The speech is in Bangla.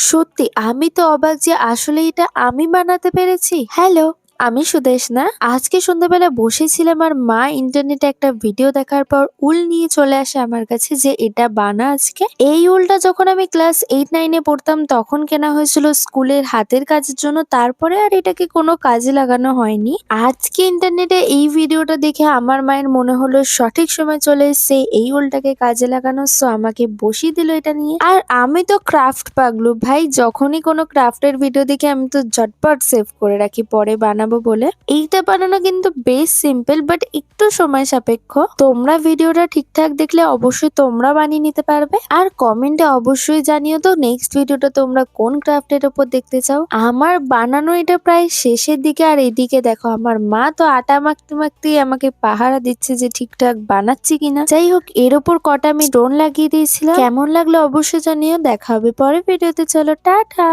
সত্যি আমি তো অবাক যে আসলে এটা আমি বানাতে পেরেছি। হ্যালো, আমি সুদেশনা। আজকে সন্ধ্যাবেলা বসেছিলাম আর মা ইন্টারনেটে একটা ভিডিও দেখার পর উল নিয়ে চলে আসে আমার কাছে যে এটা বানা আজকে। এই উলটা যখন আমি ক্লাস 8-9 এ পড়তাম তখন কেনা হয়েছিল স্কুলের হাতের কাজের জন্য, তারপরে আর এটাকে কোনো কাজে লাগানো হয়নি। আজকে ইন্টারনেটে এই ভিডিওটা দেখে আমার মায়ের মনে হলো সঠিক সময় চলে এসেছে এই উলটাকে কাজে লাগানো, সো আমাকে বসিয়ে দিল এটা নিয়ে। আর আমি তো ক্রাফট পাগলু ভাই, যখনই কোনো ক্রাফটের ভিডিও দেখি আমি তো ঝটপট সেভ করে রাখি পরে বানাবো বলে। এইটা বানানো কিন্তু বেশ সিম্পল বাট একটু সময় সাপেক্ষ। তোমরা ভিডিওটা ঠিকঠাক দেখলে অবশ্যই তোমরা বানিয়ে নিতে পারবে। আর কমেন্টে অবশ্যই জানিও তো নেক্সট ভিডিওটা তোমরা কোন ক্রাফটের উপর দেখতে চাও। আমার বানানো এটা প্রায় শেষের দিকে, আর এইদিকে দেখো আমার মা তো আটা মাখতে মাখতেই আমাকে পাহারা দিচ্ছে যে ঠিকঠাক বানাচ্ছি কিনা। যাই হোক, এর উপর কটা আমি স্টোন লাগিয়ে দিয়েছিলাম। কেমন লাগলো অবশ্যই জানিও। দেখা হবে পরের ভিডিওতে। চলো টাটা।